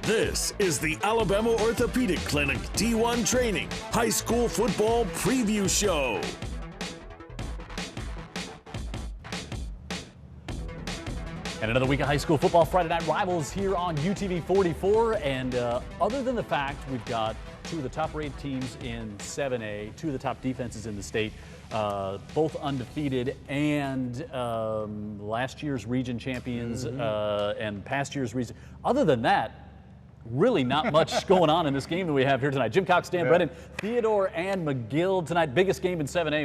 This is the Alabama Orthopedic Clinic D1 Training High School Football Preview Show. And another week of high school football Friday Night Rivals here on UTV 44. And other than the fact we've got two of the top-rated teams in 7A, two of the top defenses in the state, both undefeated, and last year's region champions and past year's region. Other than that, really not much going on in this game that we have here tonight. Jim Cox, Dan Brennan, Theodore, and McGill tonight. Biggest game in 7A.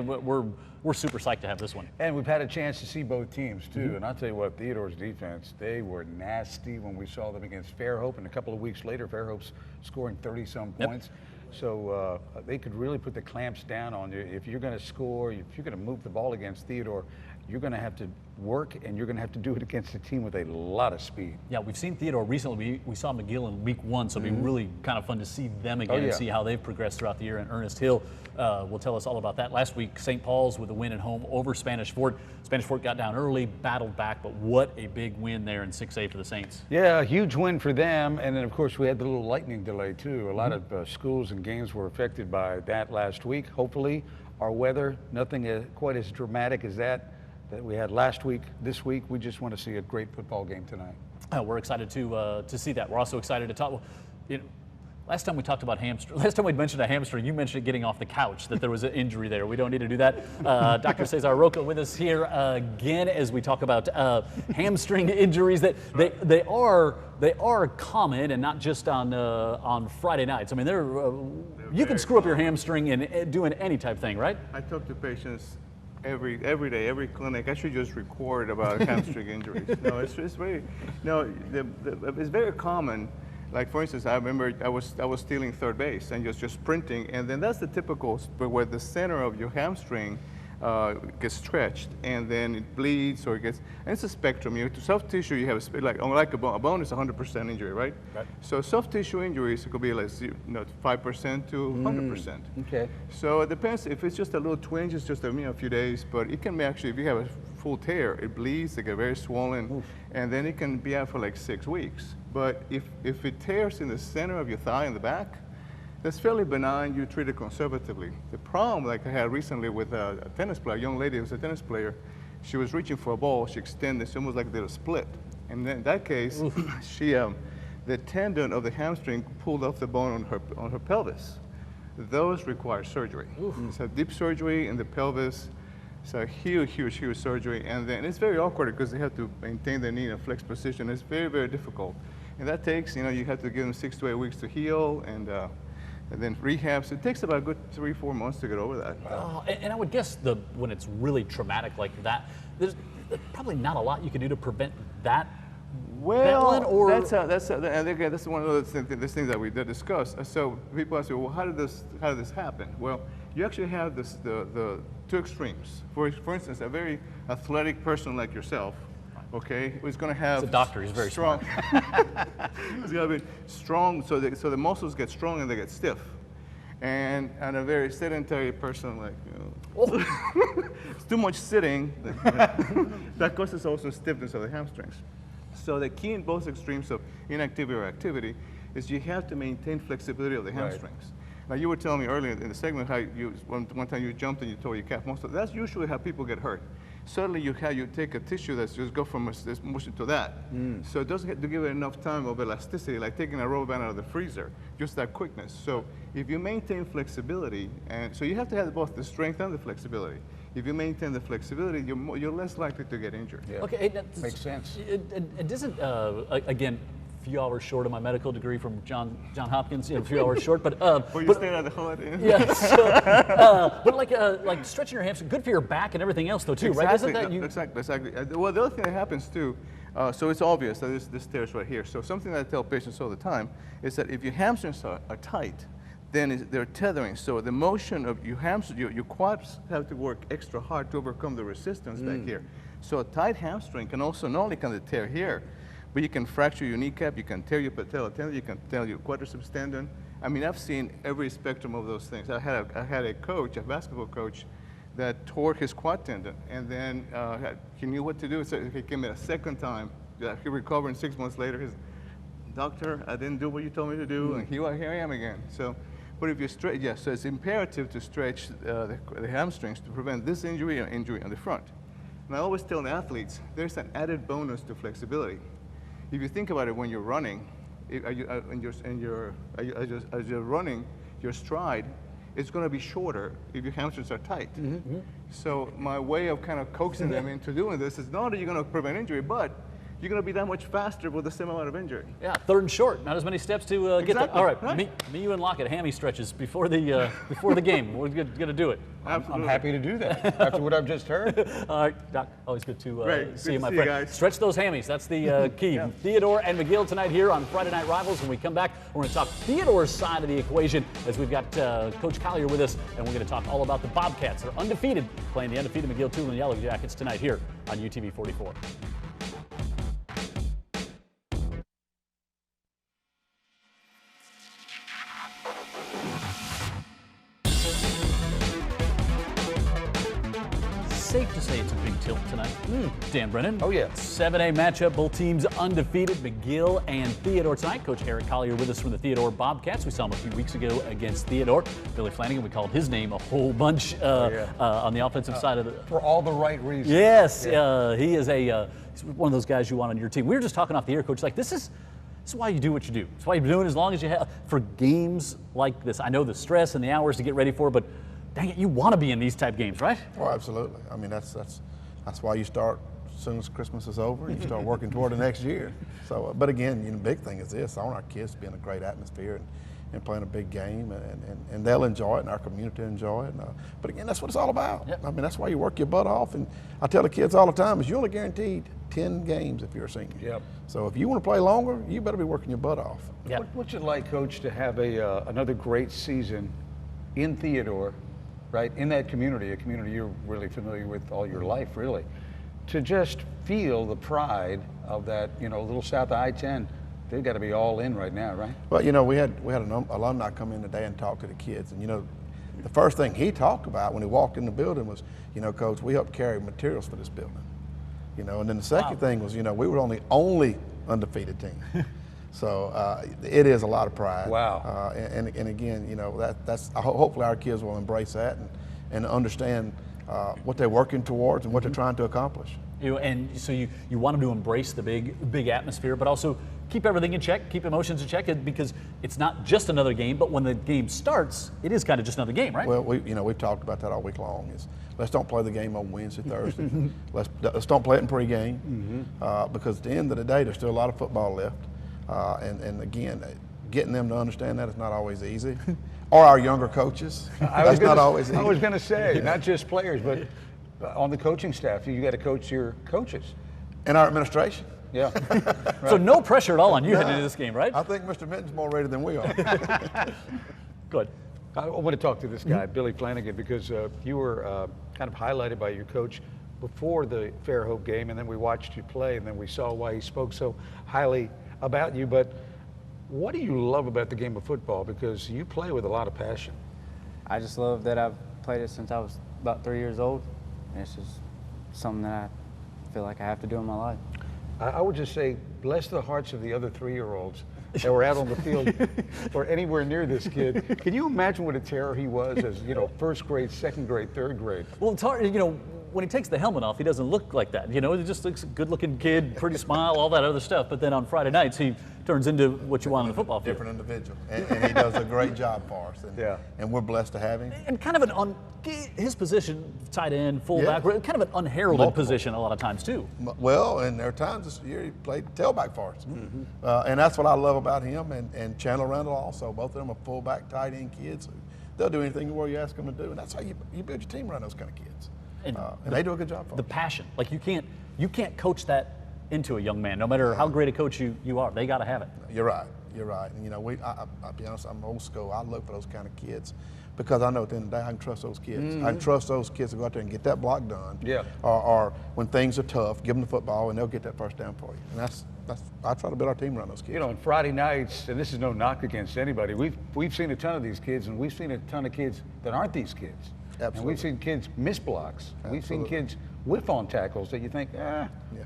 We're super psyched to have this one. And we've had a chance to see both teams, too. And I'll tell you what, Theodore's defense, they were nasty when we saw them against Fairhope. And a couple of weeks later, Fairhope's scoring 30-some points. So they could really put the clamps down on you. If you're going to score, if you're going to move the ball against Theodore, you're going to have to work, and you're going to have to do it against a team with a lot of speed. Yeah, we've seen Theodore recently. We saw McGill in week 1, so it'll be really kind of fun to see them again and see how they've progressed throughout the year. And Earnest Hill will tell us all about that. Last week, St. Paul's with a win at home over Spanish Fort. Spanish Fort got down early, battled back, but what a big win there in 6A for the Saints. Yeah, a huge win for them. And then, of course, we had the little lightning delay, too. A lot of schools and games were affected by that last week. Hopefully, our weather, nothing quite as dramatic as that we had last week. This week, we just want to see a great football game tonight. We're excited to see that. We're also excited to talk. Well, you know, last time we talked about hamstring. Last time we mentioned a hamstring, you mentioned it getting off the couch, that there was an injury there. We don't need to do that. Dr. Cesar Roca with us here again as we talk about hamstring injuries. That they are common, and not just on Friday nights. I mean, you can screw up your hamstring in doing any type thing, right? I talk to patients every day, every clinic. I should just record about hamstring injuries. No, it's very, it's very common. Like, for instance, I remember I was stealing third base and just sprinting, and then that's the typical, but where the center of your hamstring gets stretched, and then it bleeds, or it gets, and it's a spectrum. You know, to soft tissue, you have like a bone is 100% injury, right? Right. So soft tissue injuries, it could be like 5% to 100%. Okay. So it depends. If it's just a little twinge, it's just a few days, but it can be actually, if you have a full tear, it bleeds, they get very swollen, and then it can be out for like 6 weeks. But if it tears in the center of your thigh in the back, that's fairly benign. You treat it conservatively. The problem, like I had recently with a tennis player, a young lady who was a tennis player, she was reaching for a ball, she extended, she almost like did a split. And then in that case, she, the tendon of the hamstring pulled off the bone on her pelvis. Those require surgery. It's a deep surgery in the pelvis. It's a huge surgery. And then it's very awkward because they have to maintain the knee in a flexed position. It's very, very difficult. And that takes, you have to give them 6 to 8 weeks to heal, and then rehab. So it takes about a good 3-4 months to get over that. And I would guess when it's really traumatic like that, there's probably not a lot you can do to prevent that. Well, that's one of the things that we did discuss. So people ask me, well, how did this happen? Well, you actually have the two extremes. For instance, a very athletic person like yourself, okay, who's going to have a doctor. He's very strong. He's going to be strong, so the muscles get strong and they get stiff. And a very sedentary person, like, it's too much sitting. That causes also stiffness of the hamstrings. So the key in both extremes of inactivity or activity is you have to maintain flexibility of the hamstrings. Now, you were telling me earlier in the segment how one time you jumped and you tore your calf muscle. That's usually how people get hurt. Certainly, you take a tissue that's just go from this motion to that. So it doesn't have to give it enough time of elasticity, like taking a rubber band out of the freezer, just that quickness. So if you maintain flexibility, and so you have to have both the strength and the flexibility. If you maintain the flexibility, you're less likely to get injured. Yeah. Okay, makes sense. It doesn't, again, a few hours short of my medical degree from John Hopkins, a few hours short, but you stayed at the hood. Yeah, so, but like stretching your hamstring, good for your back and everything else, though, too, exactly, right? Isn't that Exactly. Well, the other thing that happens too, so it's obvious that this tears right here. So something that I tell patients all the time is that if your hamstrings are tight, then they're tethering. So the motion of your hamstring, your quads have to work extra hard to overcome the resistance back here. So a tight hamstring can also not only can tear here, but you can fracture your kneecap, you can tear your patella tendon, you can tear your quadriceps tendon. I mean, I've seen every spectrum of those things. I had a coach, a basketball coach, that tore his quad tendon, and then he knew what to do, so he came in a second time. He recovered, and 6 months later, doctor, I didn't do what you told me to do, and here I am again. So, but if you stretch, yes, so it's imperative to stretch the hamstrings to prevent this injury or injury on the front. And I always tell the athletes, there's an added bonus to flexibility. If you think about it, when you're running, as you're running, your stride is going to be shorter if your hamstrings are tight. So my way of kind of coaxing them into doing this is not that you're going to prevent injury, but you're going to be that much faster with the same amount of injury. Yeah, third and short. Not as many steps to get there. All right, right. Me, you and Lockett, hammy stretches before the game. We're going to do it. I'm happy to do that after what I've just heard. All right, Doc, always good to see you, my see friend. you guys. Stretch those hammies. That's the key. Yeah. Theodore and McGill tonight here on Friday Night Rivals. When we come back, we're going to talk Theodore's side of the equation as we've got Coach Collier with us, and we're going to talk all about the Bobcats. They're undefeated, playing the undefeated McGill-Toolen Yellow Jackets tonight here on UTV 44. Safe to say it's a big tilt tonight. Dan Brennan. Oh, yeah. 7A matchup, both teams undefeated, McGill and Theodore tonight. Coach Eric Collier with us from the Theodore Bobcats. We saw him a few weeks ago against Theodore. Billy Flanagan, we called his name a whole bunch on the offensive side of the... For all the right reasons. Yes, he is he's one of those guys you want on your team. We were just talking off the air, Coach, like this is why you do what you do. It's why you're doing as long as you have for games like this. I know the stress and the hours to get ready for, but dang it, you want to be in these type games, right? Oh, absolutely. I mean, that's why you start as soon as Christmas is over. You start working toward the next year. So, but again, the big thing is this: I want our kids to be in a great atmosphere and playing a big game, and they'll enjoy it, and our community will enjoy it. But again, that's what it's all about. Yep. I mean, that's why you work your butt off. And I tell the kids all the time: is you're only guaranteed 10 games if you're a senior. Yep. So if you want to play longer, you better be working your butt off. Yep. What's it like, Coach, to have another great season in Theodore, right, in that community, a community you're really familiar with all your life, really, to just feel the pride of that, little south of I-10? They've got to be all in right now, right? Well, we had an alumni come in today and talk to the kids, and the first thing he talked about when he walked in the building was, Coach, we helped carry materials for this building, and then the second thing was, we were the only undefeated team. So it is a lot of pride. Wow. And again, that's hopefully our kids will embrace that and understand what they're working towards and what they're trying to accomplish. And so you want them to embrace the big atmosphere, but also keep everything in check, keep emotions in check, because it's not just another game, but when the game starts, it is kind of just another game, right? Well, we've talked about that all week long. Let's don't play the game on Wednesday, Thursday. let's don't play it in pregame, because at the end of the day, there's still a lot of football left. And again, getting them to understand that is not always easy. Or our younger coaches. That's not always easy. I was going to say, not just players, but on the coaching staff, you got to coach your coaches. And our administration. Yeah. Right. So no pressure at all on you heading into this game, right? I think Mr. Minton's more ready than we are. Good. I want to talk to this guy, Billy Flanagan, because you were kind of highlighted by your coach before the Fairhope game, and then we watched you play, and then we saw why he spoke so highly about you. But what do you love about the game of football? Because you play with a lot of passion. I just love that I've played it since I was about 3 years old. And it's just something that I feel like I have to do in my life. I would just say, bless the hearts of the other 3-year-olds that were out on the field or anywhere near this kid. Can you imagine what a terror he was as, first grade, second grade, third grade? Well, it's hard, when he takes the helmet off, he doesn't look like that. He just looks a good-looking kid, pretty smile, all that other stuff. But then on Friday nights, he turns into what you want on the football field. Different individual. And he does a great job for us. And we're blessed to have him. And kind of his position, tight end, fullback, kind of an unheralded position a lot of times too. Well, and there are times this year he played tailback for us. And that's what I love about him and Chandler Randall also. Both of them are fullback, tight end kids. They'll do anything you ask them to do. And that's how you build your team around those kind of kids. And they do a good job for the us. passion. Like you can't coach that into a young man, no matter how great a coach you are. They got to have it. You're right. And I'll be honest, I'm old school. I look for those kind of kids because I know at the end of the day I can trust those kids. I can trust those kids to go out there and get that block done. Yeah. Or when things are tough, give them the football and they'll get that first down for you. And that's I try to build our team around those kids. On Friday nights, and this is no knock against anybody, we've seen a ton of these kids, and we've seen a ton of kids that aren't these kids. Absolutely. And we've seen kids miss blocks. We've seen kids whiff on tackles that you think,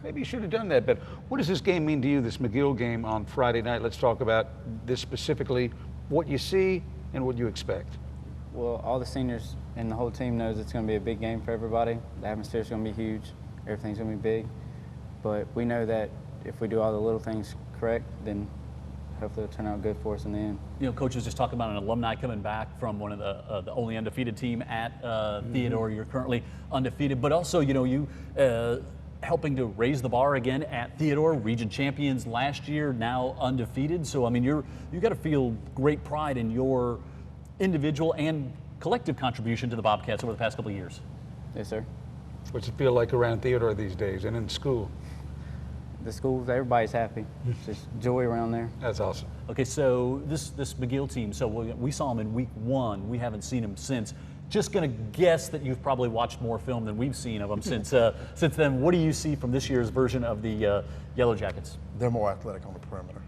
maybe you should have done that. But what does this game mean to you, this McGill game on Friday night? Let's talk about this specifically, what you see and what you expect. Well, all the seniors and the whole team knows it's going to be a big game for everybody. The atmosphere is going to be huge. Everything's going to be big. But we know that if we do all the little things correct, then hopefully it'll turn out good for us in the end. You know, Coach was just talking about an alumni coming back from one of the only undefeated team at Theodore. You're currently undefeated, but also, you know, you helping to raise the bar again at Theodore, region champions last year, now undefeated. So, I mean, you got to feel great pride in your individual and collective contribution to the Bobcats over the past couple of years. Yes, sir. What's it feel like around Theodore these days and in school? The schools, everybody's happy. It's just joy around there. That's awesome. Okay, so this McGill team, so we saw them in week 1. We haven't seen them since. Just going to guess that you've probably watched more film than we've seen of them since then. What do you see from this year's version of the Yellow Jackets? They're more athletic on the perimeter.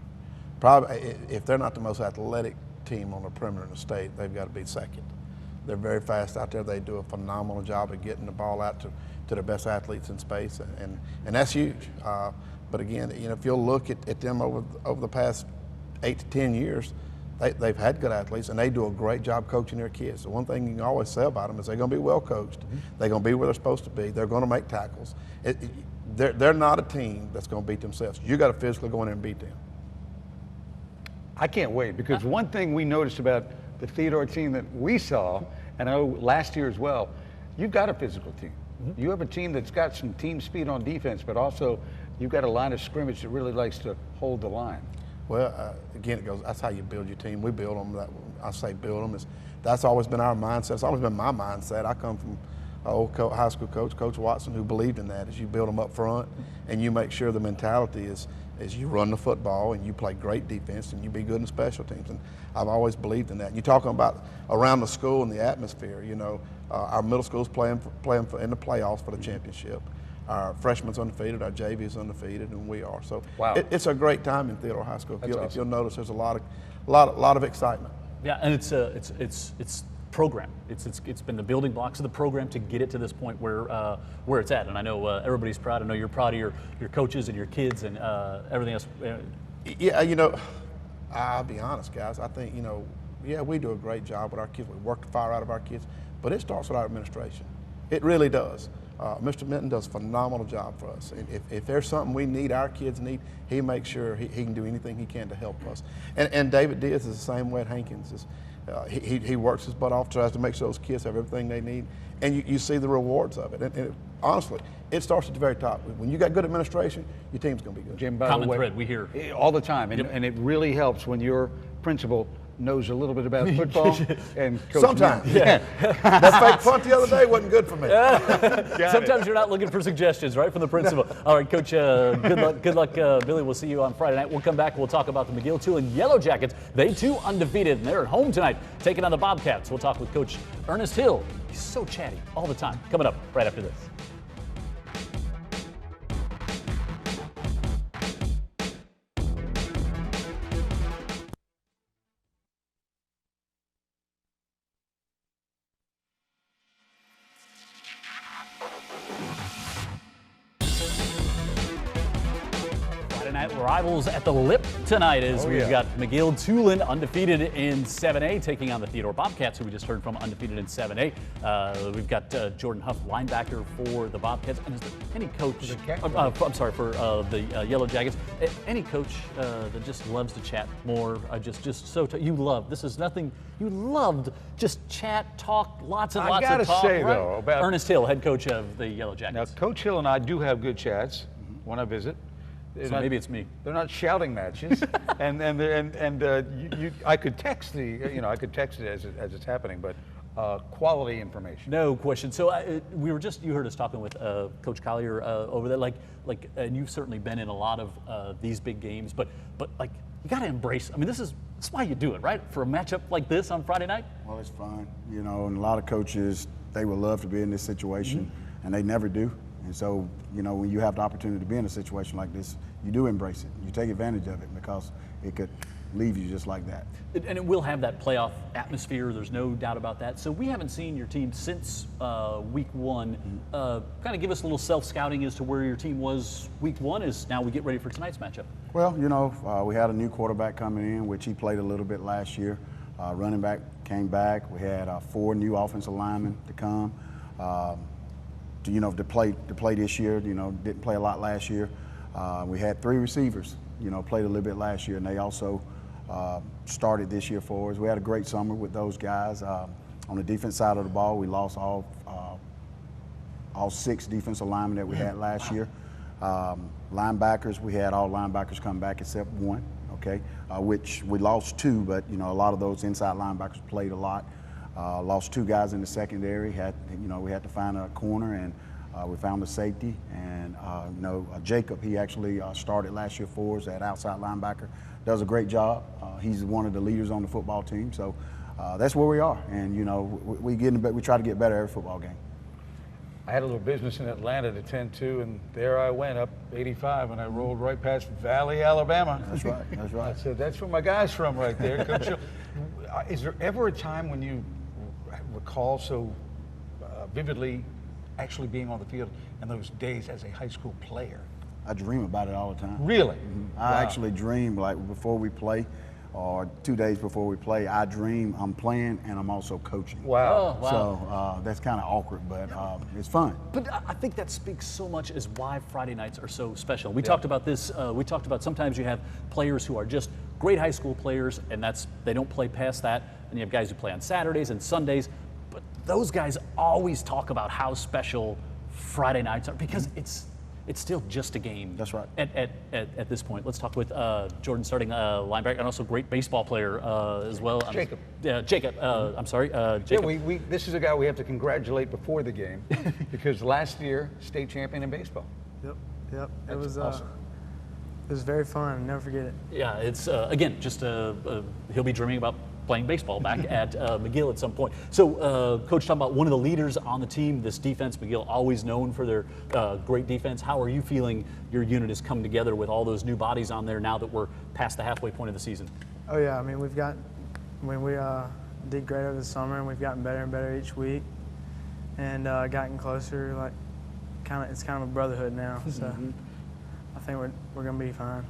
Probably, if they're not the most athletic team on the perimeter in the state, they've got to be second. They're very fast out there. They do a phenomenal job of getting the ball out to their best athletes in space, and that's huge. But again, you know, if you'll look at them over the past 8 to 10 years, they've had good athletes, and they do a great job coaching their kids. The one thing you can always say about them is they're going to be well coached. They're going to be where they're supposed to be. They're going to make tackles. They're not a team that's going to beat themselves. You got to physically go in there and beat them. I can't wait, because one thing we noticed about the Theodore team that we saw, and I know last year as well, you've got a physical team. You have a team that's got some team speed on defense, but also you've got a line of scrimmage that really likes to hold the line. Well, again, it goes. That's how you build your team. We build them. I say build them. That's always been our mindset. It's always been my mindset. I come from an old high school coach, Coach Watson, who believed in that. Is you build them up front, and you make sure the mentality is you run the football and you play great defense and you be good in special teams. And I've always believed in that. And you're talking about around the school and the atmosphere. You know, our middle school's playing in the playoffs for the championship. Our freshman's undefeated, our JV is undefeated, and we are. So wow. It's a great time in Theodore High School. If you'll notice, there's a lot of excitement. Yeah, and it's program. It's been the building blocks of the program to get it to this point where it's at. And I know everybody's proud. I know you're proud of your coaches and your kids and everything else. Yeah, you know, I'll be honest, guys. I think, you know, yeah, we do a great job with our kids. We work the fire out of our kids, but it starts with our administration. It really does. Mr. Minton does a phenomenal job for us. And if there's something we need, our kids need, he makes sure he can do anything he can to help us. And David Diaz is the same way at Hankins. He works his butt off, tries to make sure those kids have everything they need, and you see the rewards of it. And honestly, it starts at the very top. When you got good administration, your team's going to be good. Jim, by Common the way, thread we hear all the time, and it really helps when your principal knows a little bit about football and coach. Sometimes, yeah. That fake punt the other day wasn't good for me. Sometimes you're not looking for suggestions, right, from the principal. All right, Coach, good luck, Billy. We'll see you on Friday night. We'll come back. We'll talk about the McGill-Toolen Yellow Jackets. They, too, undefeated, and they're at home tonight, taking on the Bobcats. We'll talk with Coach Earnest Hill. He's so chatty all the time. Coming up right after this. Rivals at the lip tonight as we've got McGill-Toolen undefeated in 7A taking on the Theodore Bobcats, who we just heard from, undefeated in 7A. We've got Jordan Huff, linebacker for the Bobcats, and is there any coach? I'm sorry, for the Yellow Jackets. Any coach that just loves to chat more? You love this is nothing. You loved just chat, talk, lots and lots of talk. I gotta say though, about Ernest Hill, head coach of the Yellow Jackets. Now, Coach Hill and I do have good chats when I visit. So maybe it's me. They're not shouting matches, I could text I could text it as it's happening, but quality information. No question. So you heard us talking with Coach Collier over there, and you've certainly been in a lot of these big games, but like you got to embrace. I mean, that's why you do it, right? For a matchup like this on Friday night. Well, it's fun, and a lot of coaches, they would love to be in this situation, and they never do. And so, when you have the opportunity to be in a situation like this, you do embrace it. You take advantage of it because it could leave you just like that. And it will have that playoff atmosphere. There's no doubt about that. So we haven't seen your team since week 1. Kind of give us a little self-scouting as to where your team was week 1 as now we get ready for tonight's matchup. Well, we had a new quarterback coming in, which he played a little bit last year. Running back came back. We had 4 new offensive linemen to come. To play this year, didn't play a lot last year. We had 3 receivers, played a little bit last year, and they also started this year for us. We had a great summer with those guys. On the defense side of the ball, we lost all 6 defensive linemen that we had last year. Linebackers, we had all linebackers come back except 1, okay, which we lost 2, but a lot of those inside linebackers played a lot. Lost 2 guys in the secondary. We had to find a corner, and we found a safety. And Jacob, he actually started last year for us at outside linebacker. Does a great job. He's one of the leaders on the football team. So that's where we are. And we try to get better every football game. I had a little business in Atlanta to tend to, and there I went up 85, and I rolled right past Valley, Alabama. That's right. That's right. I said, that's where my guy's from right there. Coach, is there ever a time when you recall so vividly actually being on the field in those days as a high school player? I dream about it all the time. Really? Mm-hmm. I actually dream, like before we play or 2 days before we play, I dream I'm playing and I'm also coaching. Wow. Oh, wow. So that's kind of awkward, but it's fun. But I think that speaks so much as why Friday nights are so special. We talked about this. We talked about sometimes you have players who are just great high school players, and they don't play past that. And you have guys who play on Saturdays and Sundays. But those guys always talk about how special Friday nights are because it's still just a game. That's right. At this point, let's talk with Jordan, starting linebacker, and also great baseball player as well. Jacob. Jacob. I'm sorry, Jacob. Yeah, this is a guy we have to congratulate before the game because last year state champion in baseball. Yep. That's It was awesome. It was very fun. I'll never forget it. Yeah, it's again just he'll be dreaming about playing baseball back at McGill at some point. So, Coach, talking about one of the leaders on the team, this defense, McGill, always known for their great defense. How are you feeling your unit has come together with all those new bodies on there now that we're past the halfway point of the season? Oh yeah, I mean we did great over the summer, and we've gotten better and better each week, and gotten closer. Like, it's kind of a brotherhood now. So I think we're gonna be fine.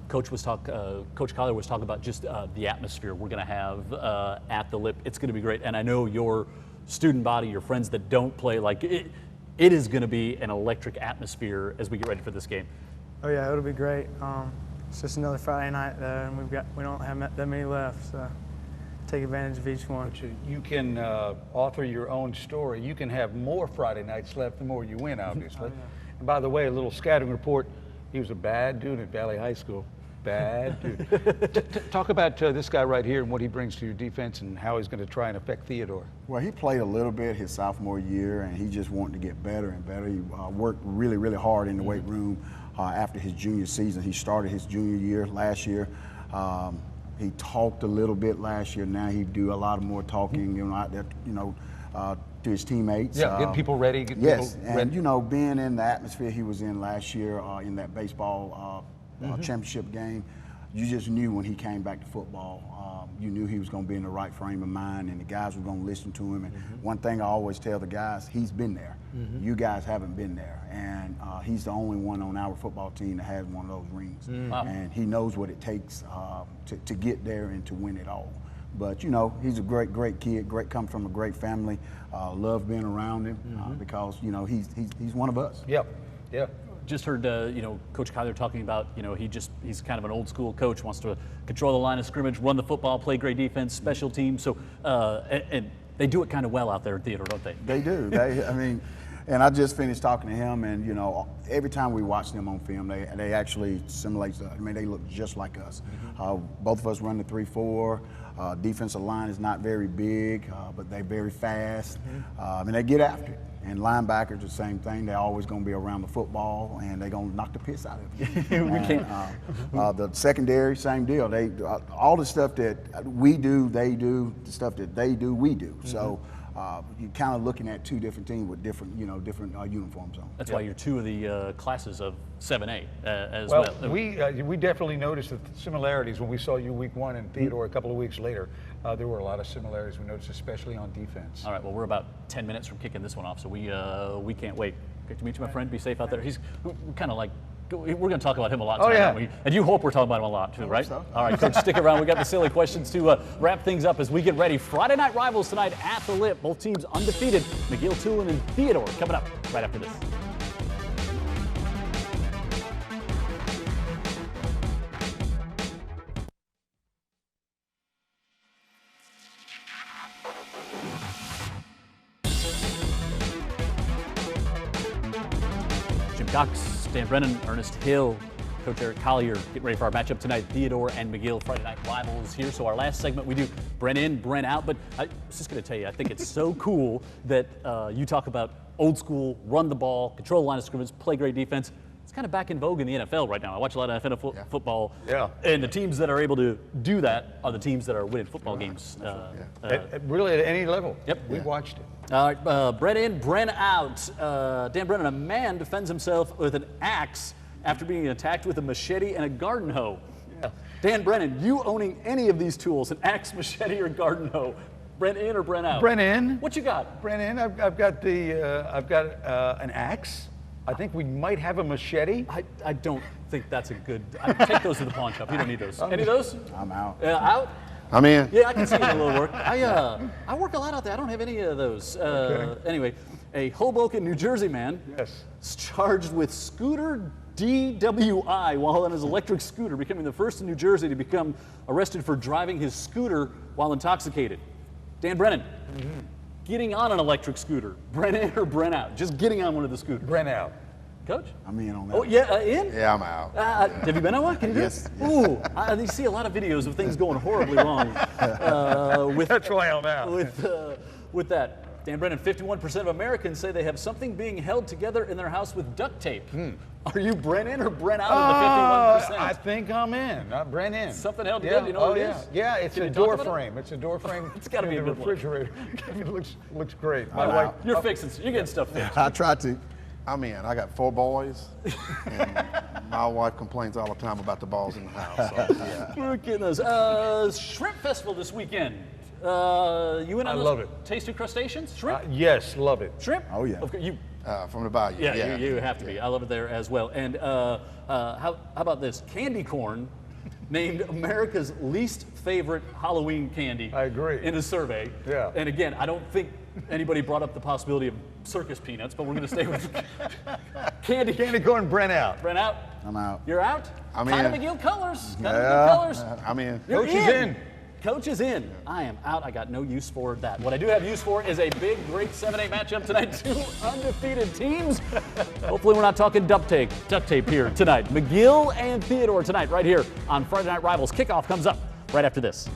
Coach Collier was talking about just the atmosphere we're going to have at the Lip. It's going to be great, and I know your student body, your friends that don't play, like it is going to be an electric atmosphere as we get ready for this game. Oh yeah, it'll be great. It's just another Friday night, and we don't have that many left, so take advantage of each one. You can author your own story. You can have more Friday nights left the more you win, obviously. And by the way, a little scouting report. He was a bad dude at Valley High School. Bad dude. Talk about this guy right here and what he brings to your defense and how he's going to try and affect Theodore. Well, he played a little bit his sophomore year, and he just wanted to get better and better. He worked really, really hard in the weight room after his junior season. He started his junior year last year. He talked a little bit last year. Now he do a lot more talking, out there, to his teammates. Yeah, getting people ready. People and being in the atmosphere he was in last year in that baseball championship game, you just knew when he came back to football, you knew he was going to be in the right frame of mind, and the guys were going to listen to him. And one thing I always tell the guys, he's been there. You guys haven't been there, and he's the only one on our football team that has one of those rings. And he knows what it takes to get there and to win it all. But he's a great kid. Come from a great family. Love being around him because he's one of us. Yep. Just heard Coach Collier talking about he's kind of an old school coach, wants to control the line of scrimmage, run the football, play great defense, special teams. So and they do it kind of well out there at Theodore, don't they? They do. And I just finished talking to him, and every time we watch them on film, they actually simulate. They look just like us. Both of us run the 3-4. Defensive line is not very big, but they're very fast. And they get after it. And linebackers, the same thing. They're always going to be around the football, and they're going to knock the piss out of you. The secondary, same deal. They all the stuff that we do, they do. The stuff that they do, we do. So you're kind of looking at two different teams with different, different uniforms on. That's why you're two of the classes of 7A as Well, well. we definitely noticed the similarities when we saw you week 1 and Theodore a couple of weeks later. There were a lot of similarities we noticed, especially on defense. All right, well, we're about 10 minutes from kicking this one off, so we can't wait. Great to meet you, my friend. Be safe out there. He's kind of like, we're going to talk about him a lot tonight, aren't we? And you hope we're talking about him a lot too, right? So. All right, Coach, stick around. We got the silly questions to wrap things up as we get ready. Friday Night Rivals tonight at the Lip. Both teams undefeated. McGill-Toolen and Theodore coming up right after this. Cox, Dan Brennan, Ernest Hill, Coach Eric Collier getting ready for our matchup tonight. Theodore and McGill, Friday Night Rivals here. So our last segment we do Brent in, Brent out. But I was just going to tell you, I think it's so cool that you talk about old school, run the ball, control the line of scrimmage, play great defense. It's kind of back in vogue in the NFL right now. I watch a lot of NFL football. Yeah. And the teams that are able to do that are the teams that are winning football games. Really at any level. Yep. We've watched it. All right, Brent in, Brent out. Dan Brennan, a man defends himself with an axe after being attacked with a machete and a garden hoe. Yeah. Dan Brennan, you owning any of these tools, an axe, machete, or garden hoe, Brent in or Brent out? Brent in. What you got? Brent in. I've got an axe. I think we might have a machete. I don't think that's a good. I take those to the pawn shop. You don't need those. Any of those? I'm out. Out? I'm in. Yeah, I can see a little work. I work a lot out there. I don't have any of those. Anyway, a Hoboken, New Jersey man is charged with scooter DWI while on his electric scooter, becoming the first in New Jersey to become arrested for driving his scooter while intoxicated. Dan Brennan, getting on an electric scooter, Brent in or Brent out? Just getting on one of the scooters. Brent out. Coach? I'm in on that. Oh, yeah, in? Yeah, I'm out. Have you been on one? Can you do Yes. it? Ooh, you see a lot of videos of things going horribly wrong. That's why I'm out. With that. Dan Brennan, 51% of Americans say they have something being held together in their house with duct tape. Are you Brent in or Brent out of the 51%? I think I'm in. Brent in. Something held together. You know what it is? Yeah, it's a door frame. It's a door frame. It's got to be a in the good one. refrigerator. It looks great. My wife, You're fixing. You're getting stuff fixed. I try to. I'm in. I got 4 boys, and my wife complains all the time about the balls in the house. So, yeah. We're getting those. Shrimp Festival this weekend. You in on I those love it. Tasty crustaceans? Shrimp? Yes, love it. Shrimp? Oh, yeah. Okay, you. From the bayou. Yeah, you have to be. I love it there as well. And how about this? Candy corn named America's least favorite Halloween candy. I agree. In a survey. Yeah. And again, I don't think anybody brought up the possibility of circus peanuts, but we're going to stay with candy corn. Brent out. Brent out. I'm out. You're out. I'm kind in. of McGill colors. Kind of McGill colors. I'm in. You're Coach is in. Coach is in. I am out. I got no use for that. What I do have use for is a big, great 7A matchup tonight. 2 undefeated teams. Hopefully we're not talking duct tape here tonight. McGill and Theodore tonight right here on Friday Night Rivals. Kickoff comes up right after this.